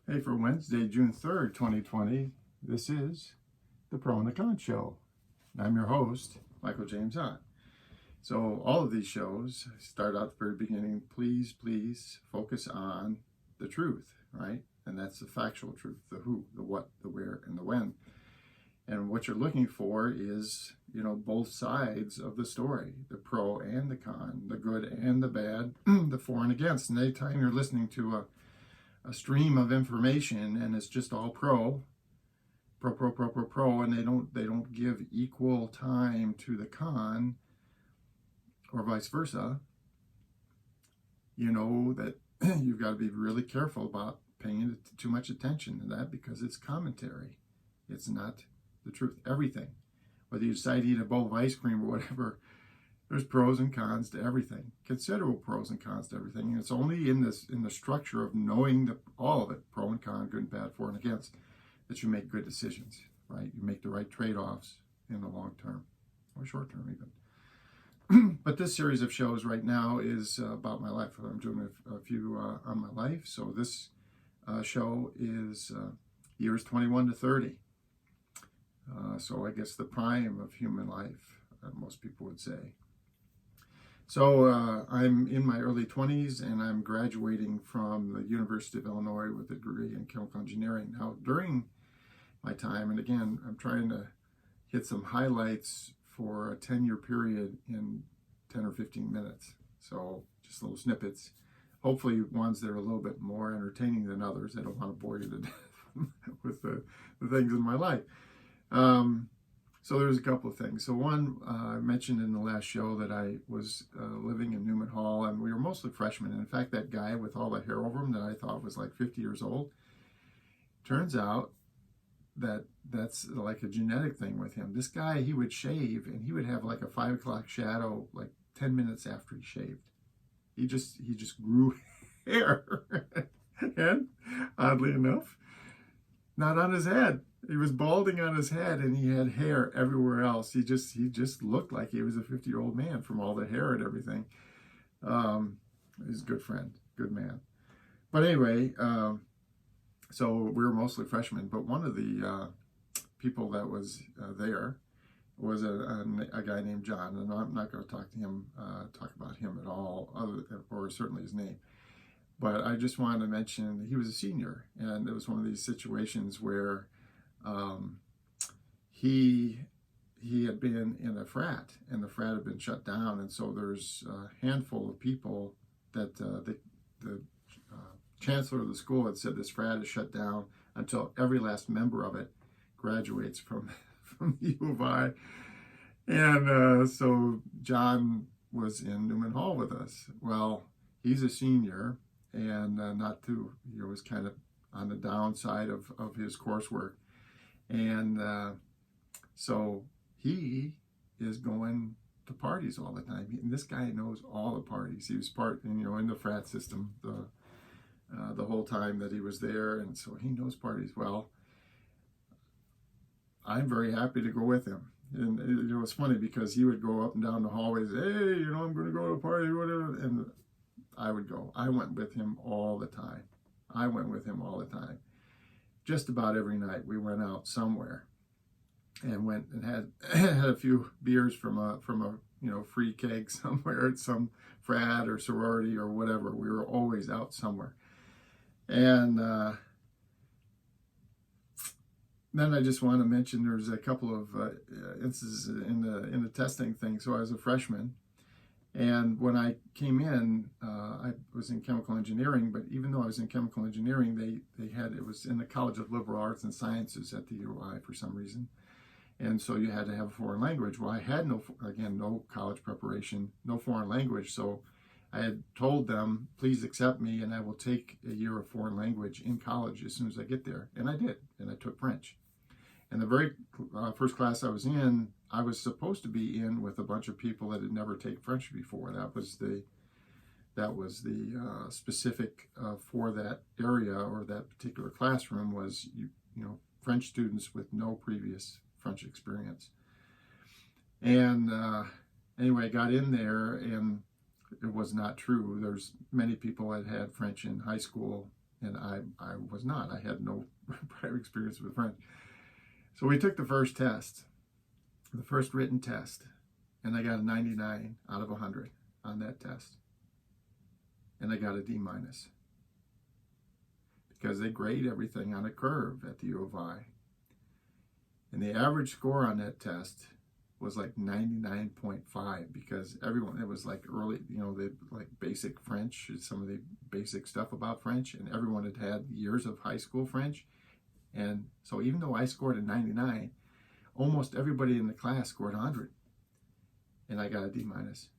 Hey, for Wednesday, June 3rd, 2020, this is the Pro and the Con Show. I'm your host, Michael James Hunt. So all of these shows start out at the very beginning, please focus on the truth, right? And that's the factual truth, the who, the what, the where, and the when. And what you're looking for is, both sides of the story, the pro and the con, the good and the bad, the for and against. And anytime you're listening to a stream of information and it's just all pro, and they don't give equal time to the con, or vice versa, you know that you've got to be really careful about paying too much attention to that, because it's commentary. It's not the truth. Everything, whether you decide to eat a bowl of ice cream or whatever, there's pros and cons to everything, considerable pros and cons to everything. And it's only in the structure of knowing all of it, pro and con, good and bad, for and against, that you make good decisions, right? You make the right trade-offs in the long term, or short term even. But this series of shows right now is about my life. I'm doing a few on my life. So this show is years 21 to 30. So I guess the prime of human life, most people would say. So I'm in my early 20s, and I'm graduating from the University of Illinois with a degree in chemical engineering. Now, during my time, and again, I'm trying to hit some highlights for a 10-year period in 10 or 15 minutes. So just little snippets, hopefully ones that are a little bit more entertaining than others. I don't want to bore you to death with the things in my life. So there's a couple of things. So one, I mentioned in the last show that I was living in Newman Hall, and we were mostly freshmen. And in fact, that guy with all the hair over him that I thought was like 50 years old, turns out that that's like a genetic thing with him. This guy, he would shave, and he would have like a 5 o'clock shadow like 10 minutes after he shaved. He just grew hair. And oddly enough, not on his head. He was balding on his head, and he had hair everywhere else. He just looked like he was a 50-year-old man from all the hair and everything. He's a good friend, good man. But anyway, so we were mostly freshmen. But one of the people that was there was a guy named John, and I'm not going to talk about him at all, or certainly his name. But I just wanted to mention he was a senior, and it was one of these situations where he had been in a frat, and the frat had been shut down, and so there's a handful of people that the chancellor of the school had said this frat is shut down until every last member of it graduates from the U of I. And so John was in Newman Hall with us. Well, he's a senior, and he was kind of on the downside of his coursework. And so he is going to parties all the time. And this guy knows all the parties. He was in the frat system the whole time that he was there. And so he knows parties well. I'm very happy to go with him. And it was funny because he would go up and down the hallways, hey, I'm going to go to a party, whatever. And I would go. I went with him all the time. Just about every night we went out somewhere and went and had a few beers from a free keg somewhere at some frat or sorority or whatever. We were always out somewhere. And then I just want to mention there's a couple of instances in the testing thing. So I was a freshman, and when I came in, I was in chemical engineering. But even though I was in chemical engineering, it was in the College of Liberal Arts and Sciences at the UI for some reason, and so you had to have a foreign language. Well, I had no college preparation, no foreign language, so I had told them, please accept me, and I will take a year of foreign language in college as soon as I get there. And I did, and I took French. And the very first class I was in, I was supposed to be in with a bunch of people that had never taken French before. That was the specific for that area or that particular classroom was French students with no previous French experience. And anyway, I got in there, and it was not true. There's many people that had French in high school And I was not. I had no prior experience with French. So we took the first test, the first written test, and I got a 99 out of 100 on that test. And I got a D minus because they grade everything on a curve at the U of I. And the average score on that test was like 99.5 because everyone, it was like early, they like basic French, some of the basic stuff about French, and everyone had had years of high school French. And so even though I scored a 99, almost everybody in the class scored 100. And I got a D minus.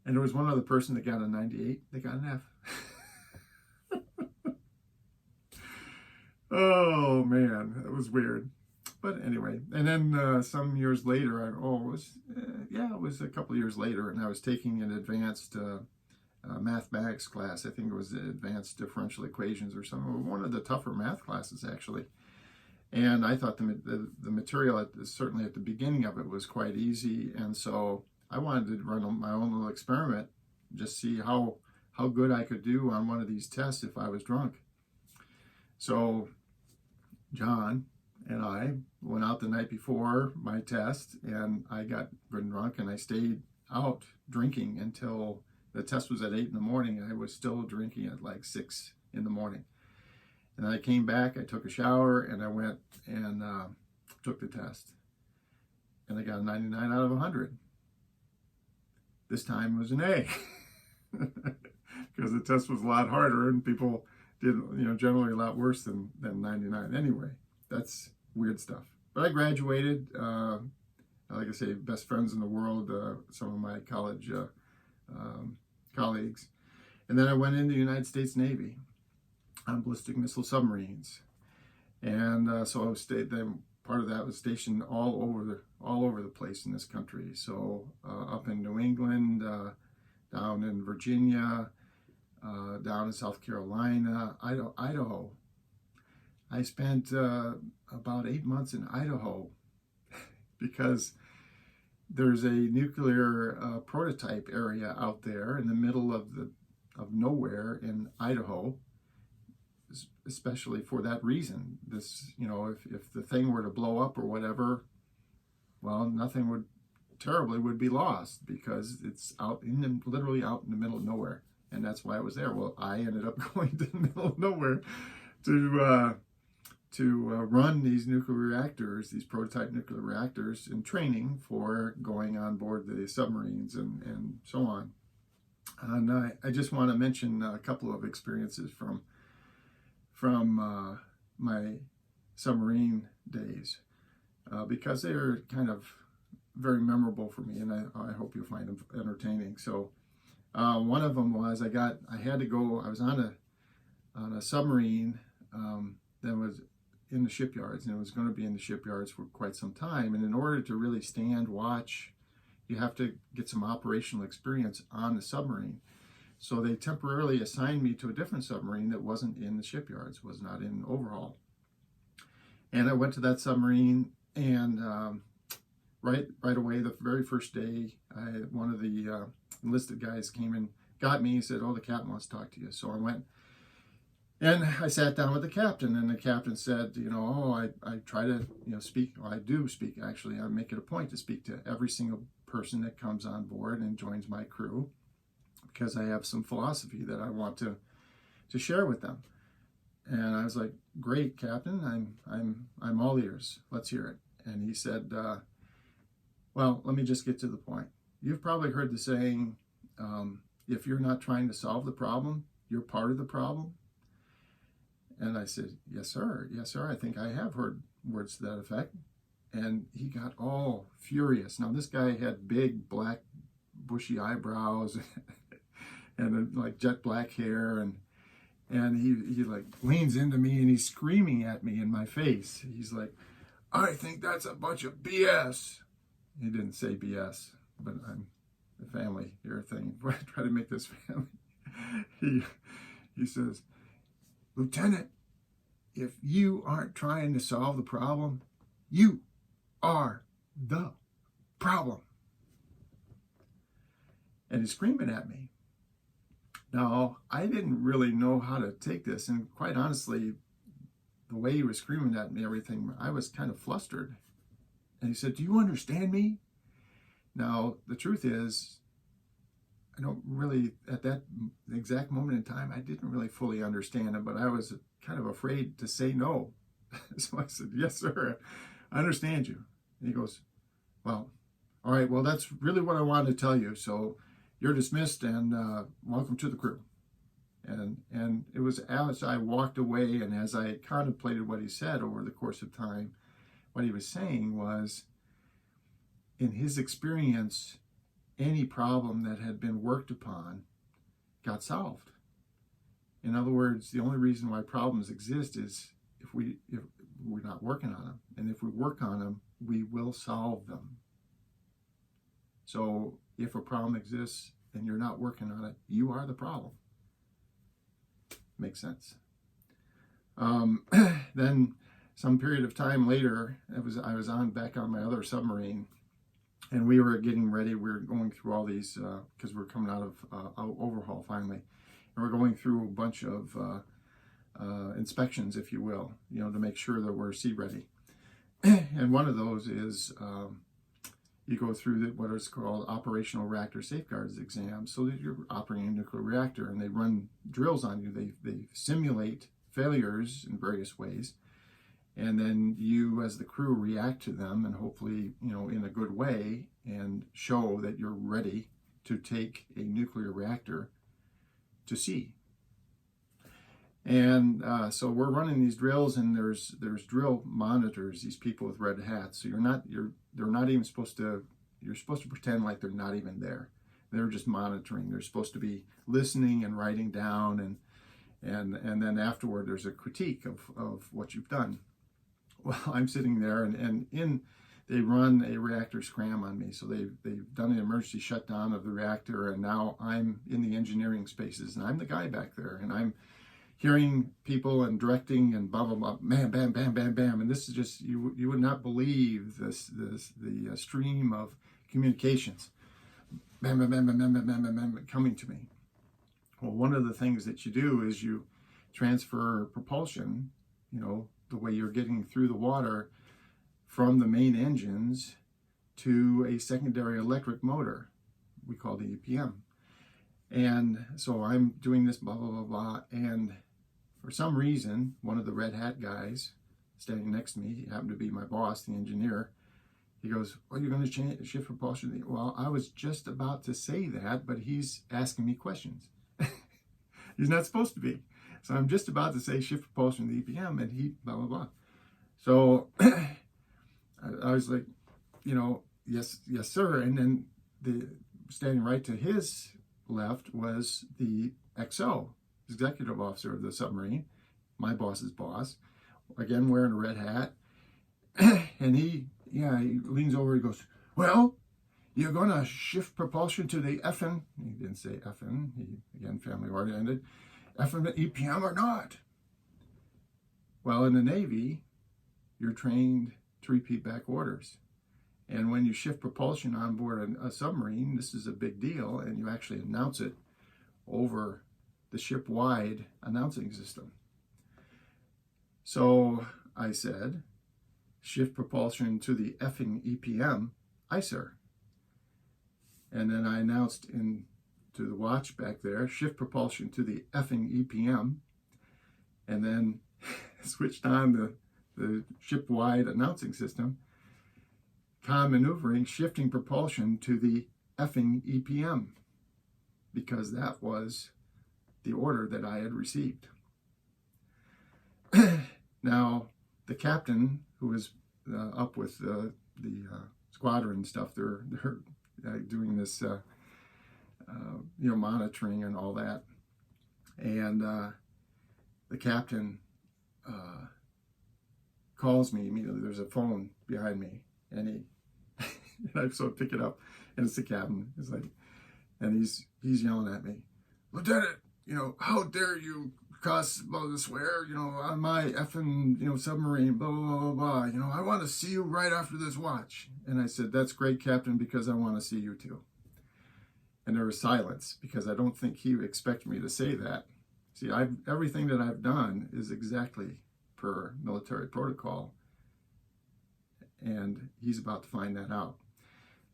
And there was one other person that got a 98, they got an F. Oh man, it was weird. But anyway, and then some years later, it was a couple of years later, and I was taking an advanced mathematics class. I think it was advanced differential equations or something, one of the tougher math classes actually. And I thought the material, certainly at the beginning of it, was quite easy, and so I wanted to run my own little experiment, just see how good I could do on one of these tests if I was drunk. So John and I went out the night before my test, and I got good drunk, and I stayed out drinking until the test was at 8 in the morning, and I was still drinking at like 6 in the morning. And then I came back, I took a shower, and I went and took the test. And I got a 99 out of 100. This time it was an A. Because the test was a lot harder, and people did, generally a lot worse than 99. Anyway, that's weird stuff. But I graduated, like I say, best friends in the world, some of my college colleagues. And then I went into the United States Navy on ballistic missile submarines. And so I stayed then. Part of that was stationed all over the place in this country. So up in New England, down in Virginia, down in South Carolina, Idaho. I spent about 8 months in Idaho because there's a nuclear prototype area out there in the middle of nowhere in Idaho, especially for that reason. This, if the thing were to blow up or whatever, well, nothing terribly would be lost because it's literally out in the middle of nowhere. And that's why I was there. Well, I ended up going to the middle of nowhere to run these nuclear reactors, these prototype nuclear reactors, in training for going on board the submarines and so on. And I just want to mention a couple of experiences from my submarine days because they're kind of very memorable for me, and I hope you'll find them entertaining. So one of them was I was on a submarine that was in the shipyards, and it was going to be in the shipyards for quite some time. And in order to really watch, you have to get some operational experience on the submarine. So they temporarily assigned me to a different submarine that wasn't in the shipyards, was not in overhaul. And I went to that submarine, and right away, the very first day, one of the enlisted guys came and got me. He said, "Oh, the captain wants to talk to you." So I went, and I sat down with the captain, and the captain said, I try to, speak. Well, I do speak, actually. I make it a point to speak to every single person that comes on board and joins my crew, because I have some philosophy that I want to share with them. And I was like, "Great, Captain, I'm all ears. Let's hear it." And he said, "Well, let me just get to the point. You've probably heard the saying, if you're not trying to solve the problem, you're part of the problem." And I said, "Yes, sir. Yes, sir. I think I have heard words to that effect." And he got all furious. Now, this guy had big, black, bushy eyebrows and like jet black hair, and he like leans into me and he's screaming at me in my face. He's like, "I think that's a bunch of BS." He didn't say BS, but I'm a family here thing. I try to make this family. He says, "Lieutenant, if you aren't trying to solve the problem, you are the problem." And he's screaming at me. Now, I didn't really know how to take this, and quite honestly, the way he was screaming at me, everything, I was kind of flustered. And he said, "Do you understand me?" Now, the truth is, I don't really, at that exact moment in time, I didn't really fully understand him, but I was kind of afraid to say no. So I said, "Yes, sir, I understand you." And he goes, "Well, all right, well, that's really what I wanted to tell you. So you're dismissed, and welcome to the crew." And it was as I walked away and as I contemplated what he said over the course of time, what he was saying was, in his experience, any problem that had been worked upon got solved. In other words, the only reason why problems exist is if we're not working on them. And if we work on them, we will solve them. So if a problem exists and you're not working on it, you are the problem. Makes sense. Then some period of time later, I was back on my other submarine, and we were getting ready. We were going through all these because we're coming out of overhaul finally, and we're going through a bunch of inspections, if you will, to make sure that we're sea ready. And one of those is you go through what is called operational reactor safeguards exam, so that you're operating a nuclear reactor, and they run drills on you. They simulate failures in various ways, and then you as the crew react to them, and hopefully in a good way, and show that you're ready to take a nuclear reactor to sea. And so we're running these drills, and there's drill monitors, these people with red hats. So they're not even supposed to, you're supposed to pretend like they're not even there. They're just monitoring. They're supposed to be listening and writing down, and then afterward there's a critique of what you've done. Well, I'm sitting there, and they run a reactor scram on me. So they've done an emergency shutdown of the reactor, and now I'm in the engineering spaces, and I'm the guy back there, and I'm hearing people and directing and blah blah blah, bam bam bam bam bam, and this is just, you would not believe the stream of communications, bam bam bam bam bam bam bam bam, coming to me. Well, one of the things that you do is you transfer propulsion, the way you're getting through the water, from the main engines to a secondary electric motor, we call the EPM. And so I'm doing this blah blah blah blah, and for some reason, one of the red hat guys standing next to me, he happened to be my boss, the engineer, he goes, "Well, you're going to shift propulsion." Well, I was just about to say that, but he's asking me questions. He's not supposed to be. So I'm just about to say shift propulsion to the EPM, and he blah blah blah. So I was like, yes sir. And then standing right to his left was the XO, executive officer of the submarine, my boss's boss, again wearing a red hat. And he leans over, he goes, "Well, you're going to shift propulsion to the FN," he didn't say FN, he, again, family oriented, "FN EPM or not?" Well, in the Navy, you're trained to repeat back orders. And when you shift propulsion on board a submarine, this is a big deal, and you actually announce it over the ship-wide announcing system. So I said, "Shift propulsion to the effing EPM, aye sir." And then I announced to the watch back there, "Shift propulsion to the effing EPM," and then switched on the ship-wide announcing system, maneuvering, shifting propulsion to the effing EPM, because that was the order that I had received. Now, the captain, who was up with the squadron stuff, they're doing this, monitoring and all that, and the captain calls me immediately. There's a phone behind me, and and I sort of pick it up, and it's the captain. It's like, and he's yelling at me, "Lieutenant, how dare you cuss, blah, blah, swear, on my effing, submarine, blah, blah, blah, blah, I want to see you right after this watch." And I said, "That's great, Captain, because I want to see you too." And there was silence because I don't think he expected me to say that. See, everything that I've done is exactly per military protocol, and he's about to find that out.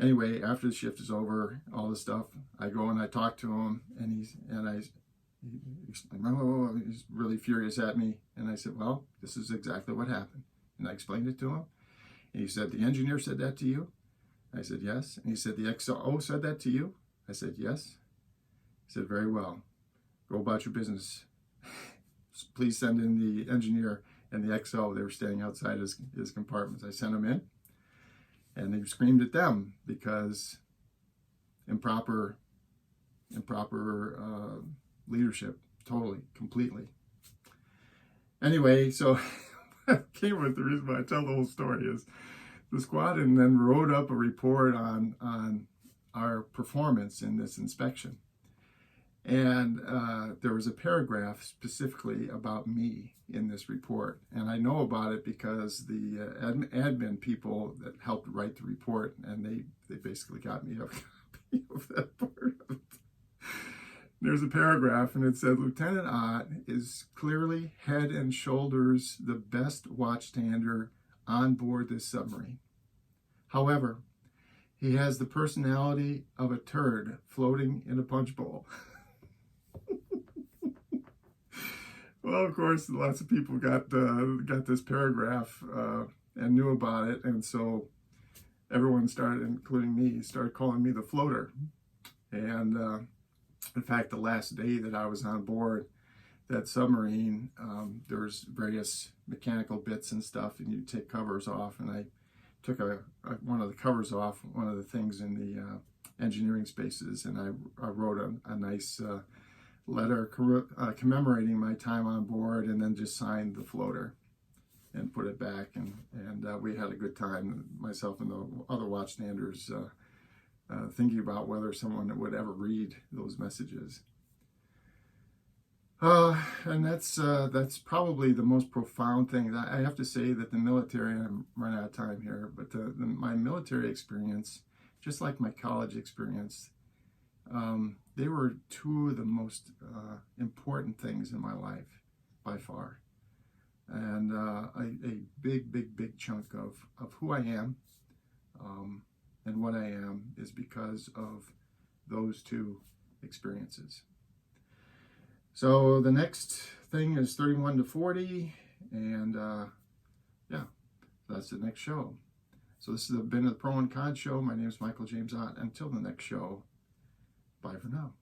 Anyway, after the shift is over, all this stuff, I go and I talk to him, and he's really furious at me. And I said, well, this is exactly what happened. And I explained it to him. And he said, the engineer said that to you? I said, yes. And he said, the XO said that to you? I said, yes. He said, very well. Go about your business. Please send in the engineer and the XO. They were staying outside his compartments. I sent them in. And they screamed at them because improper leadership, totally, completely. Anyway, so came with the reason why I tell the whole story is the squadron then wrote up a report on our performance in this inspection. And there was a paragraph specifically about me in this report. And I know about it because the admin people that helped write the report, and they basically got me a copy of that part of it. There's a paragraph, and it said, Lieutenant Ott is clearly head and shoulders the best watchstander on board this submarine. However, he has the personality of a turd floating in a punch bowl. Well, of course, lots of people got this paragraph and knew about it, and so everyone started, including me, started calling me the floater. And in fact, the last day that I was on board that submarine, there was various mechanical bits and stuff, and you take covers off, and I took one of the covers off, one of the things in the engineering spaces, and I wrote a nice letter commemorating my time on board, and then just signed the floater and put it back, and we had a good time, myself and the other watchstanders, thinking about whether someone would ever read those messages. And that's probably the most profound thing. I have to say that the military, and I'm running out of time here, but my military experience, just like my college experience, they were two of the most important things in my life by far. And a big chunk of who I am and what I am is because of those two experiences. So the next thing is 31 to 40, and yeah, that's the next show. So this has been the Pro and Con Show. My name is Michael James Ott. Until the next show, bye for now.